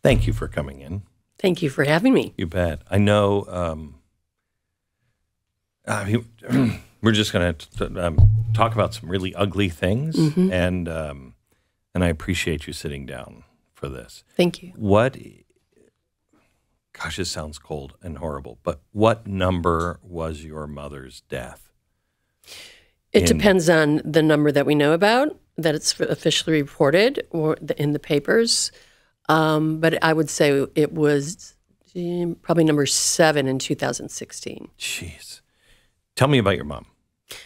Thank you for coming in. Thank you for having me. You bet. I know we're just going to talk about some really ugly things, and I appreciate you sitting down for this. Thank you. Gosh, this sounds cold and horrible, but what number was your mother's death? It depends on the number that we know about, that it's officially reported or in the papers. But I would say it was probably number 7 in 2016. Jeez. Tell me about your mom.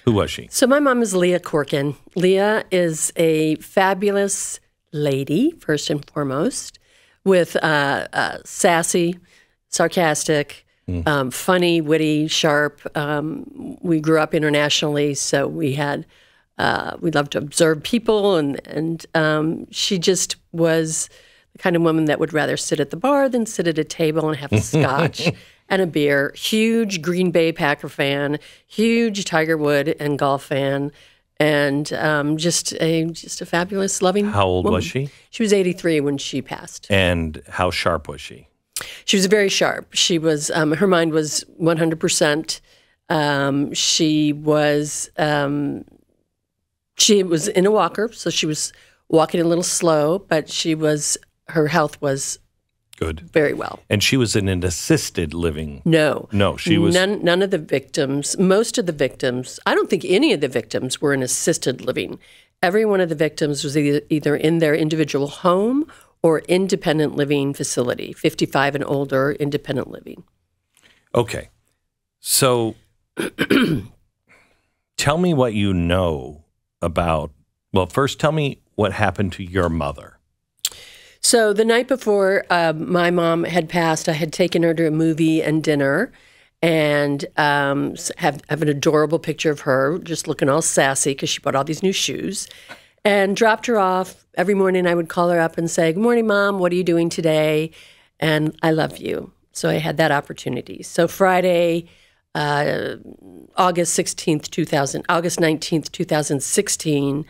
Who was she? So my mom is Leah Corken. Leah is a fabulous lady, first and foremost, with sassy, sarcastic, funny, witty, sharp. We grew up internationally, so we loved to observe people, and she just was the kind of woman that would rather sit at the bar than sit at a table and have a scotch and a beer. Huge Green Bay Packer fan, huge Tiger Woods and golf fan, and just a fabulous, loving How old woman. was she? She was 83 when she passed. And how sharp was she? She was very sharp. She was her mind was 100%. She was in a walker, so she was walking a little slow, but her health was good, very well. And she was in an assisted living. No, she was none of the victims. Most of the victims, I don't think any of the victims were in assisted living. Every one of the victims was either in their individual home or independent living facility, 55 and older, independent living. Okay. So tell me what you know about, well, first tell me what happened to your mother. So the night before my mom had passed, I had taken her to a movie and dinner and have an adorable picture of her just looking all sassy because she bought all these new shoes. And dropped her off. Every morning I would call her up and say, "Good morning, Mom. What are you doing today? And I love you." So I had that opportunity. So Friday, August 19th, 2016,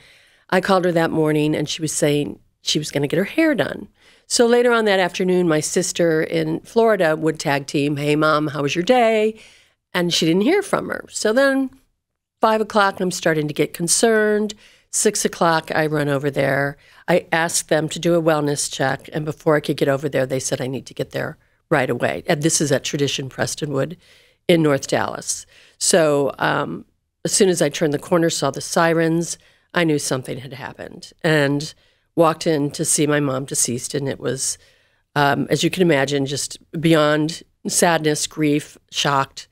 I called her that morning and she was saying she was going to get her hair done. So later on that afternoon, my sister in Florida would tag team, "Hey, Mom, how was your day?" And she didn't hear from her. So then 5 o'clock, I'm starting to get concerned. 6 o'clock, I run over there. I asked them to do a wellness check, and before I could get over there, they said I need to get there right away. And this is at Tradition Prestonwood in North Dallas. So as soon as I turned the corner, saw the sirens, I knew something had happened, and walked in to see my mom deceased, and it was, as you can imagine, just beyond sadness, grief, shocked,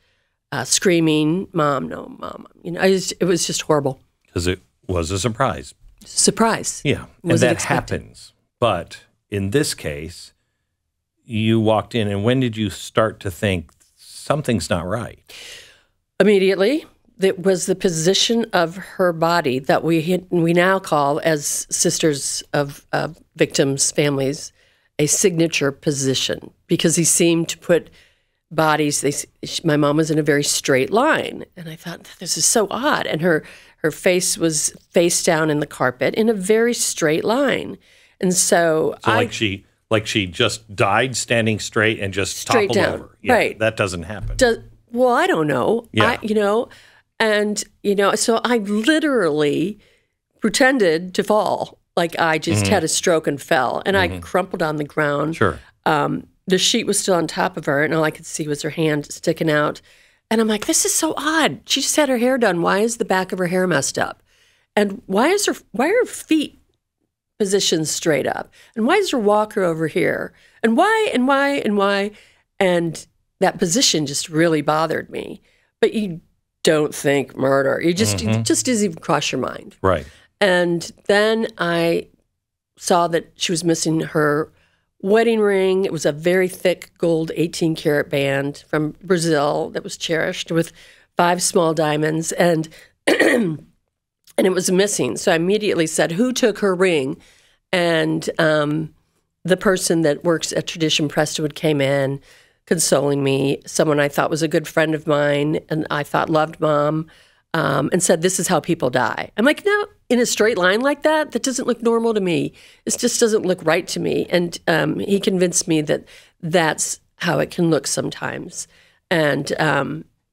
screaming, "Mom, no, Mom." It was just horrible. Because it was a surprise. Surprise. Yeah, and that happens. But in this case, you walked in, and when did you start to think something's not right? Immediately. It was the position of her body that we now call, as sisters of victims' families, a signature position, because he seemed to put bodies. My mom was in a very straight line, and I thought, this is so odd. And her face was face down in the carpet in a very straight line, and so like she just died standing straight and just straight toppled down. over. Yeah, right? That doesn't happen. Well, I don't know. Yeah. So I literally pretended to fall, like I just had a stroke and fell, and I crumpled on the ground. Sure. The sheet was still on top of her, and all I could see was her hand sticking out. And I'm like, this is so odd. She just had her hair done. Why is the back of her hair messed up? And why are her feet positioned straight up? And why is her walker over here? And why? And that position just really bothered me. But you don't think murder. It just doesn't even cross your mind. Right. And then I saw that she was missing her wedding ring. It was a very thick gold 18-karat band from Brazil that was cherished with 5 small diamonds, and and it was missing. So I immediately said, "Who took her ring?" And the person that works at Tradition Prestonwood came in, consoling me, someone I thought was a good friend of mine and I thought loved Mom. and said, "This is how people die." I'm like, no, in a straight line like that, that doesn't look normal to me. This just doesn't look right to me. And he convinced me that that's how it can look sometimes, and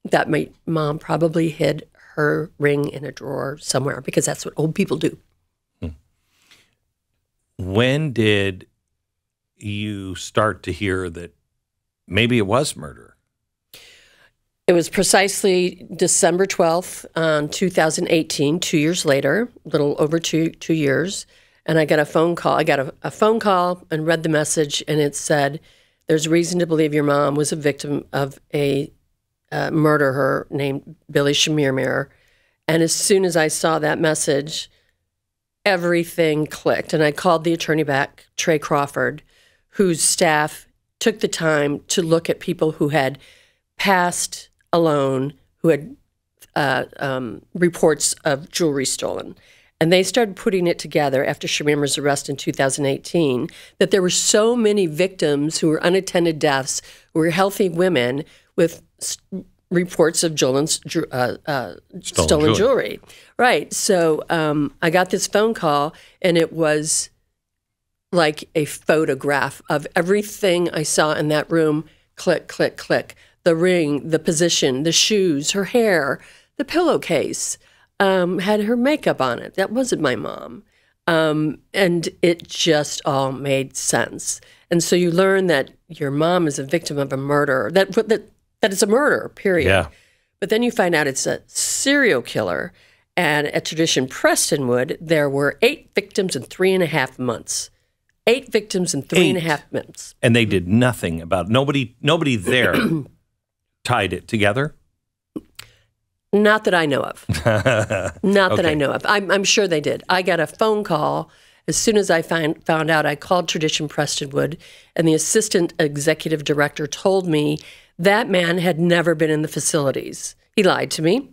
that my mom probably hid her ring in a drawer somewhere because that's what old people do. When did you start to hear that maybe it was murder? It was precisely December 12th, 2018, 2 years later, a little over two years, and I got a phone call. I got a phone call and read the message, and it said, "There's reason to believe your mom was a victim of a murderer named Billy Chemirmir." And as soon as I saw that message, everything clicked. And I called the attorney back, Trey Crawford, whose staff took the time to look at people who had passed alone, who had reports of jewelry stolen. And they started putting it together after Chemirmir's arrest in 2018 that there were so many victims who were unattended deaths, who were healthy women with reports of stolen jewelry. Right. So I got this phone call, and it was like a photograph of everything I saw in that room. Click, click, click. The ring, the position, the shoes, her hair, the pillowcase, had her makeup on it. That wasn't my mom. And it just all made sense. And so you learn that your mom is a victim of a murder, that it's a murder, period. Yeah. But then you find out it's a serial killer. And at Tradition Prestonwood, there were 8 victims in 3.5 months. 8 victims in 3.5 months. And they did nothing about it. Nobody there tied it together? Not that I know of. Not that I know of. I'm sure they did. I got a phone call. As soon as I found out, I called Tradition Prestonwood, and the assistant executive director told me that man had never been in the facilities. He lied to me.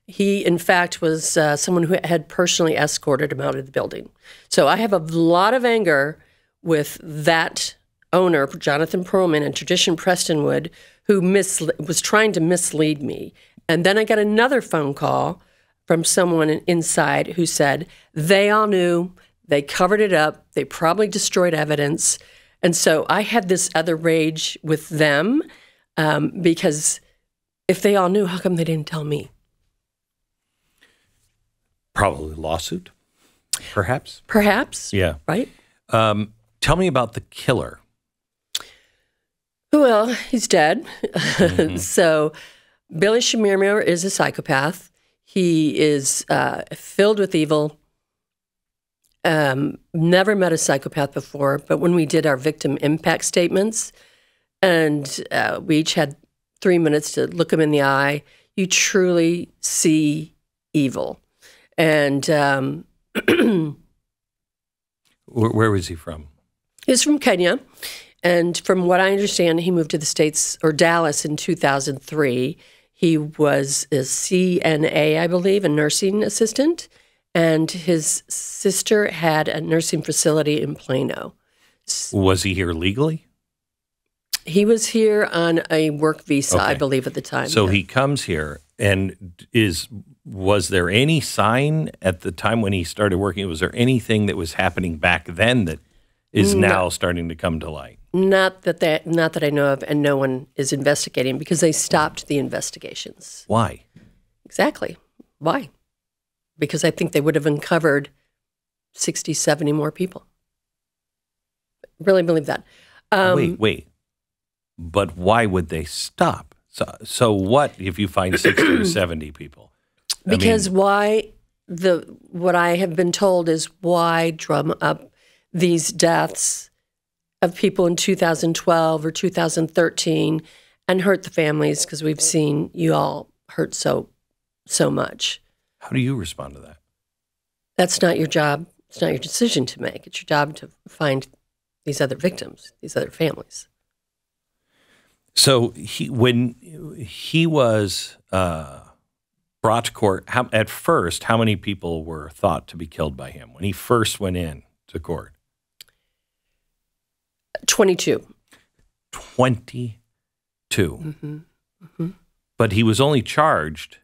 He, in fact, was someone who had personally escorted him out of the building. So I have a lot of anger with that owner, Jonathan Perlman, and Tradition Prestonwood, who was trying to mislead me. And then I got another phone call from someone inside who said they all knew, they covered it up, they probably destroyed evidence. And so I had this other rage with them because if they all knew, how come they didn't tell me? Probably lawsuit, perhaps. Perhaps. Yeah. Right? Tell me about the killer. Well, he's dead. Mm-hmm. So Billy Chemirmir is a psychopath. He is filled with evil. Never met a psychopath before, but when we did our victim impact statements, and we each had 3 minutes to look him in the eye, you truly see evil. And where was he from? He's from Kenya. And from what I understand, he moved to the States, or Dallas, in 2003. He was a CNA, I believe, a nursing assistant. And his sister had a nursing facility in Plano. Was he here legally? He was here on a work visa, Okay. I believe, at the time. So yeah. he comes here, and was there any sign at the time when he started working? Was there anything that was happening back then that is now starting to come to light? Not that I know of, and no one is investigating because they stopped the investigations. Why? Exactly. Why? Because I think they would have uncovered 60, 70 more people. Really believe that. Wait. But why would they stop? So what if you find 60 or 70 people? Because what I have been told is why drum up these deaths of people in 2012 or 2013 and hurt the families, because we've seen you all hurt so much. How do you respond to that? That's not your job. It's not your decision to make. It's your job to find these other victims, these other families. So when he was brought to court, at first, how many people were thought to be killed by him when he first went in to court? 22. 22. Mm-hmm. Mm-hmm. But he was only charged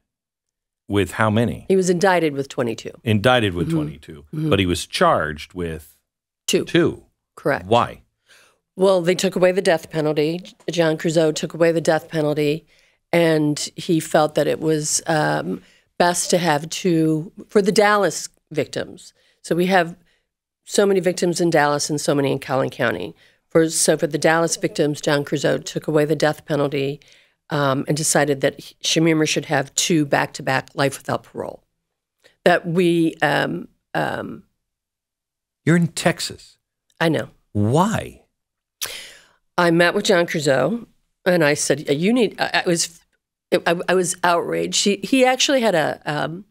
with how many? He was indicted with 22. Indicted with 22, but he was charged with two. Correct. Why? Well, they took away the death penalty. John Creuzot took away the death penalty, and he felt that it was best to have two for the Dallas victims. So we have so many victims in Dallas and so many in Collin County. So for the Dallas victims, John Creuzot took away the death penalty and decided that Chemirmir should have two back-to-back life without parole. That we... You're in Texas. I know. Why? I met with John Creuzot, and I said, "You need." I was outraged. He actually had a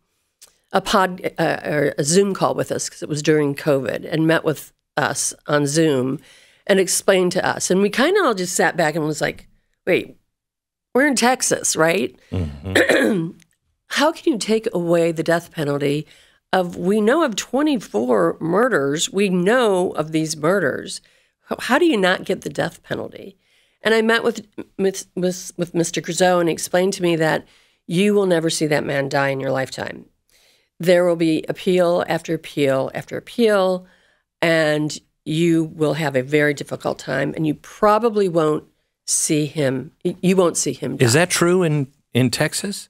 Zoom call with us because it was during COVID, and met with us on Zoom and explained to us, and we kind of all just sat back and was like, "Wait, we're in Texas, right? Mm-hmm. How can you take away the death penalty?" We know of 24 murders. We know of these murders. How do you not get the death penalty? And I met with Mr. Creuzot, and he explained to me that you will never see that man die in your lifetime. There will be appeal after appeal after appeal, and you will have a very difficult time, and you probably won't see him. You won't see him die. Is that true in Texas?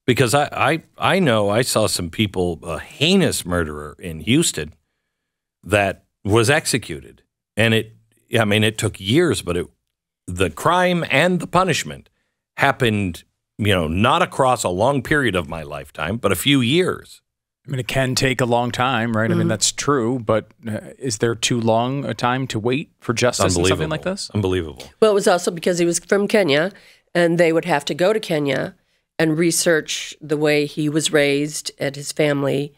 Because I know I saw some people, a heinous murderer in Houston that was executed. And it took years, but the crime and the punishment happened, not across a long period of my lifetime, but a few years. I mean, it can take a long time, right? Mm-hmm. I mean, that's true, but is there too long a time to wait for justice in something like this? Unbelievable. Well, it was also because he was from Kenya, and they would have to go to Kenya and research the way he was raised and his family,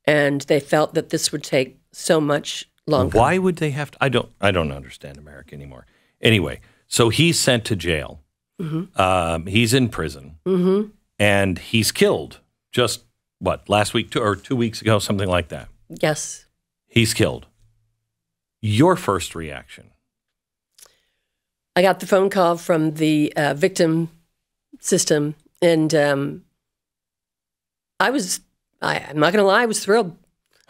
and they felt that this would take so much longer. Why would they have to? I don't understand America anymore. Anyway, so he's sent to jail. Mm-hmm. He's in prison, mm-hmm. and he's killed just, last week or 2 weeks ago, something like that. Yes. He's killed. Your first reaction? I got the phone call from the victim system. And I'm not going to lie, I was thrilled.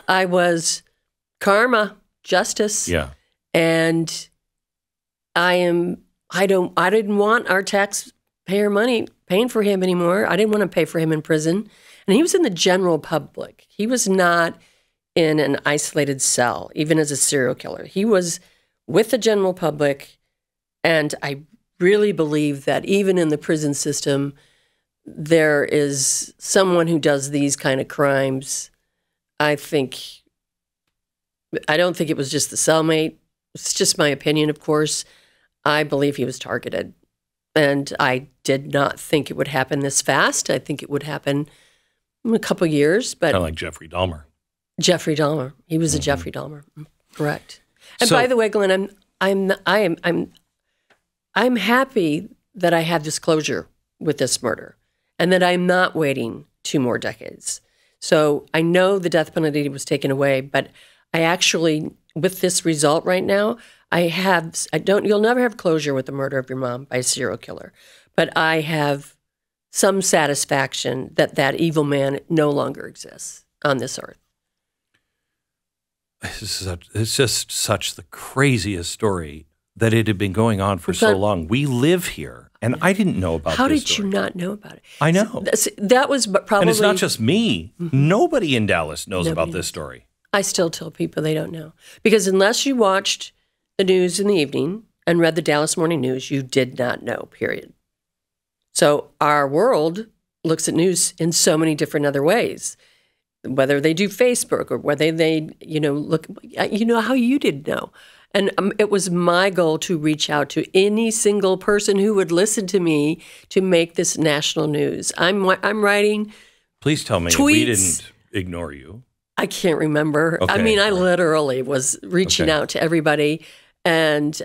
I was karma, justice. Yeah. And I didn't want our taxpayer money paying for him anymore. I didn't want to pay for him in prison. And he was in the general public. He was not in an isolated cell, even as a serial killer. He was with the general public. And I really believe that even in the prison system, there is someone who does these kind of crimes. I don't think it was just the cellmate. It's just my opinion, of course. I believe he was targeted. And I did not think it would happen this fast. I think it would happen in a couple of years. But kind of like Jeffrey Dahmer. Jeffrey Dahmer. He was a Jeffrey Dahmer. Correct. And by the way, Glenn, I'm happy that I had this closure with this murder, and that I'm not waiting 2 more decades. So I know the death penalty was taken away, but I actually, with this result right now, you'll never have closure with the murder of your mom by a serial killer, but I have some satisfaction that that evil man no longer exists on this earth. It's just such the craziest story that it had been going on for so long. We live here. And I didn't know about this story. How did you not know about it? I know. That was probably... And it's not just me. Mm-hmm. Nobody in Dallas knows about this story. I still tell people they don't know. Because unless you watched the news in the evening and read the Dallas Morning News, you did not know, period. So our world looks at news in so many different other ways. Whether they do Facebook or whether they, look... how you didn't know. And it was my goal to reach out to any single person who would listen to me to make this national news. I'm writing. Please tell me tweets. We didn't ignore you. I can't remember. Okay, I mean, I literally was reaching out to everybody. And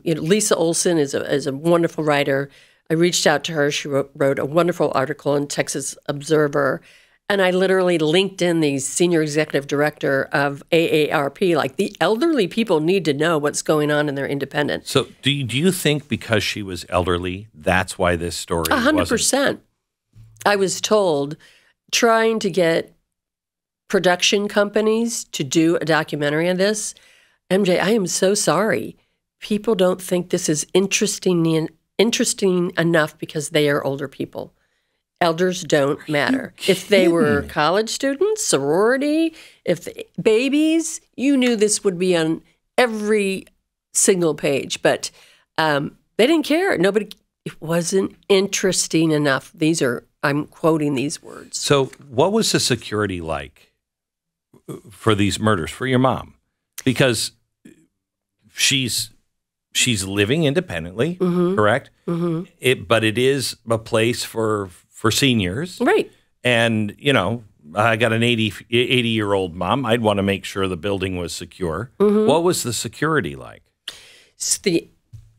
Lisa Olson is a wonderful writer. I reached out to her. She wrote a wonderful article in Texas Observer. And I literally linked in the senior executive director of AARP. Like, the elderly people need to know what's going on in their independent. So do you think because she was elderly, that's why this story 100%. I was told trying to get production companies to do a documentary on this. MJ, I am so sorry. People don't think this is interesting enough because they are older people. Elders don't matter. If they were college students, sorority, if babies, you knew this would be on every single page, but they didn't care. It wasn't interesting enough. I'm quoting these words. So what was the security like for these murders, for your mom? Because she's living independently, correct? Mm-hmm. But it is a place for seniors. Right. And, I got an 80-year-old mom. I'd want to make sure the building was secure. Mm-hmm. What was the security like?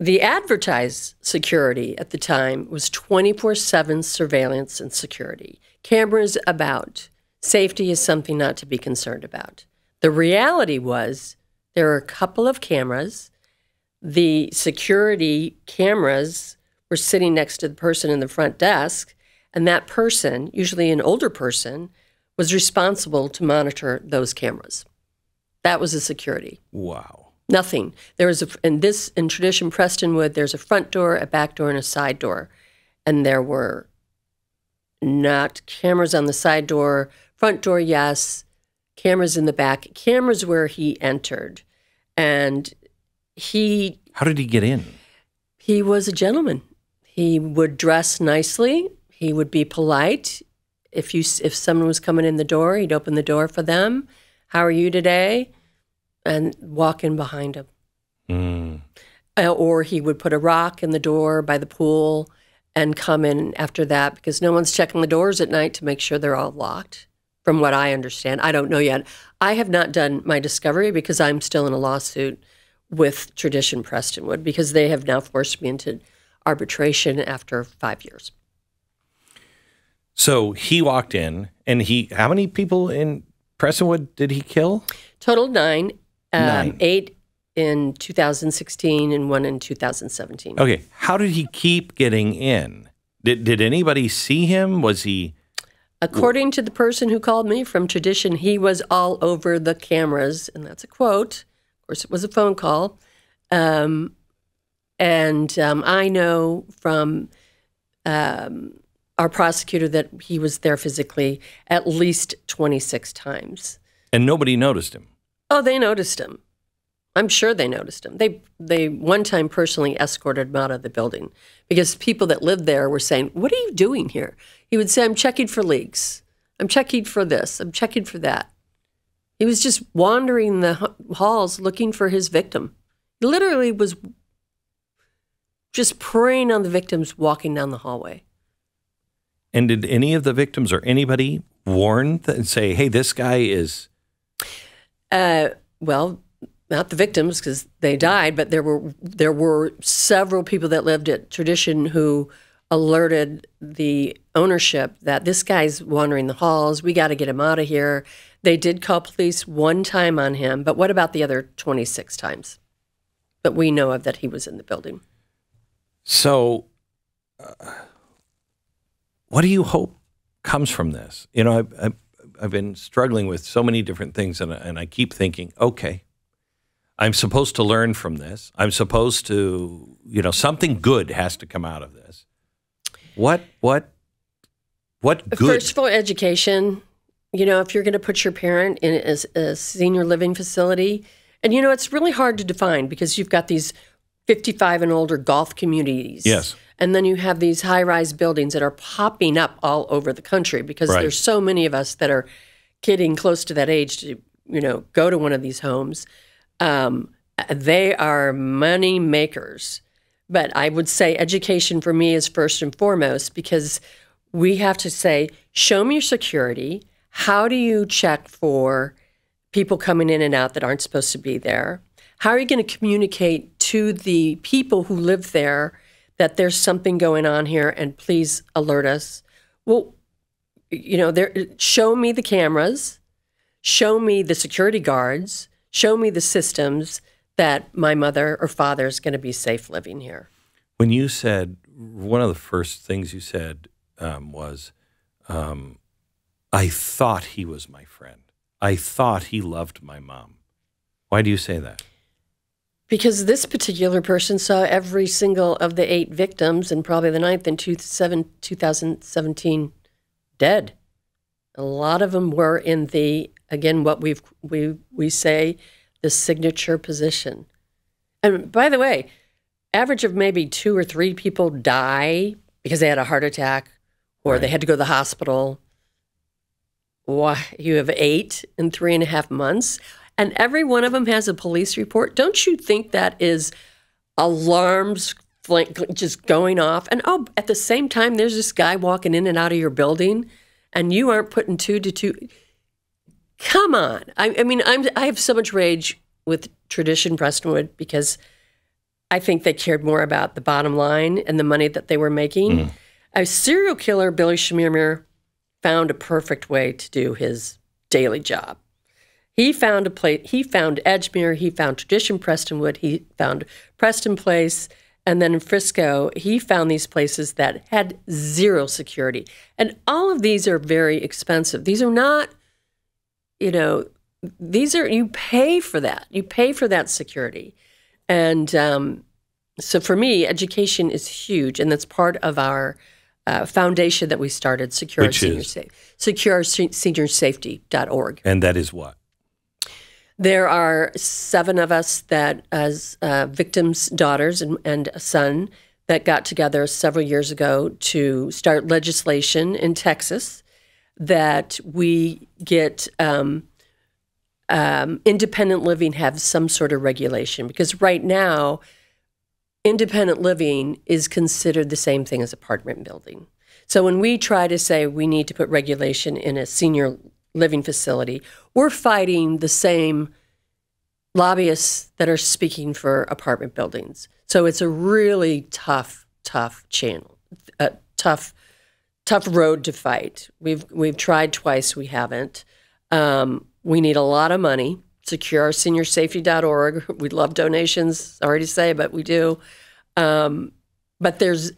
The advertised security at the time was 24/7 surveillance and security. Cameras about. Safety is something not to be concerned about. The reality was there were a couple of cameras. The security cameras were sitting next to the person in the front desk, and that person, usually an older person, was responsible to monitor those cameras. That was the security. Wow. Nothing. There was in tradition Prestonwood, there's a front door, a back door, and a side door. And there were not cameras on the side door. Front door, yes. Cameras in the back. Cameras where he entered. And How did he get in? He was a gentleman. He would dress nicely. He would be polite. If someone was coming in the door, he'd open the door for them. How are you today? And walk in behind him. Mm. Or he would put a rock in the door by the pool and come in after that, because no one's checking the doors at night to make sure they're all locked, from what I understand. I don't know yet. I have not done my discovery because I'm still in a lawsuit with Tradition Prestonwood, because they have now forced me into arbitration after 5 years. So he walked in, and how many people in Prestonwood did he kill? Total 9. 8 in 2016 and 1 in 2017. Okay. How did he keep getting in? Did anybody see him? Was he... According to the person who called me from Tradition, he was all over the cameras, and that's a quote. Of course, it was a phone call. And I know from our prosecutor that he was there physically at least 26 times. And nobody noticed him? Oh, they noticed him. I'm sure they noticed him. They one time personally escorted him out of the building because people that lived there were saying, "What are you doing here?" He would say, "I'm checking for leaks. I'm checking for this. I'm checking for that." He was just wandering the halls looking for his victim. He literally was just preying on the victims walking down the hallway. And did any of the victims or anybody warn and say, "Hey, this guy is..." Well, not the victims because they died, but there were several people that lived at Tradition who alerted the ownership that this guy's wandering the halls. We got to get him out of here. They did call police one time on him, but what about the other 26 times that we know of that he was in the building? So, what do you hope comes from this? I've been struggling with so many different things, and I keep thinking, okay, I'm supposed to learn from this. I'm supposed to, something good has to come out of this. What good? First of all, education. If you're going to put your parent in a senior living facility, and it's really hard to define because you've got these 55 and older golf communities. Yes. And then you have these high-rise buildings that are popping up all over the country because Right. there's so many of us that are getting close to that age to, go to one of these homes. They are money makers. But I would say education for me is first and foremost because we have to say, show me your security. How do you check for people coming in and out that aren't supposed to be there? How are you going to communicate to the people who live there that there's something going on here and please alert us? Well, show me the cameras, show me the security guards, show me the systems that my mother or father is going to be safe living here. When you said, one of the first things you said was, I thought he was my friend. I thought he loved my mom. Why do you say that? Because this particular person saw every single of the 8 victims, and probably the 9th in 2017, dead. A lot of them were in the, again, what we say, the signature position. And by the way, average of maybe 2 or 3 people die because they had a heart attack or they had to go to the hospital. Why, you have 8 in 3.5 months, and every one of them has a police report. Don't you think that is alarms just going off? And at the same time, there's this guy walking in and out of your building, and you aren't putting 2 to 2. Come on. I mean, I have so much rage with Tradition Prestonwood because I think they cared more about the bottom line and the money that they were making. A serial killer, Billy Chemirmir, found a perfect way to do his daily job. He found a place. He found Edgemere. He found Tradition Prestonwood. He found Preston Place. And then in Frisco, he found these places that had 0 security. And all of these are very expensive. These are not, you pay for that. You pay for that security. And so for me, education is huge. And that's part of our foundation that we started, secureourseniorSafety.org. And that is what? There are 7 of us that, as victims' daughters and a son, that got together several years ago to start legislation in Texas that we get independent living have some sort of regulation. Because right now, independent living is considered the same thing as apartment building. So when we try to say we need to put regulation in a senior living facility, we're fighting the same lobbyists that are speaking for apartment buildings. So it's a really tough channel, tough road to fight. We've tried twice, we haven't. We need a lot of money. SecureOurSeniorSafety.org. We'd love donations, sorry to say, but we do. But there's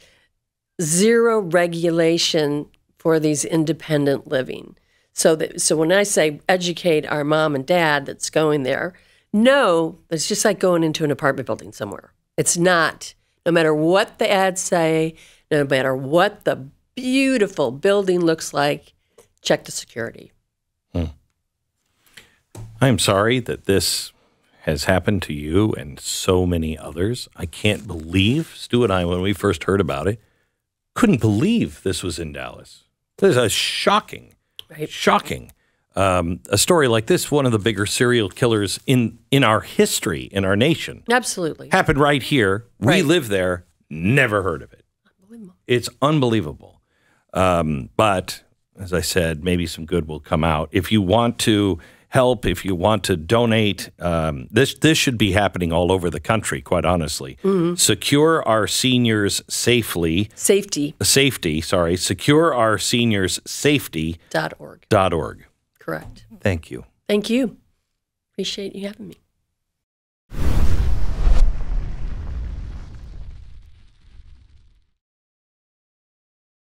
0 regulation for these independent living. So when I say educate our mom and dad that's going there, no, it's just like going into an apartment building somewhere. It's not. No matter what the ads say, no matter what the beautiful building looks like, check the security. I am sorry that this has happened to you and so many others. I can't believe, Stu and I, when we first heard about it, couldn't believe this was in Dallas. This is shocking. Shocking. A story like this, one of the bigger serial killers in our history, in our nation. Absolutely. Happened right here. We live there. Never heard of it. Unbelievable. It's unbelievable. But, as I said, maybe some good will come out. If you want to help, if you want to donate, this should be happening all over the country, quite honestly. Secure Our Seniors Safety. Secure Our Seniors Safety.org. Correct. Thank you. Thank you. Appreciate you having me.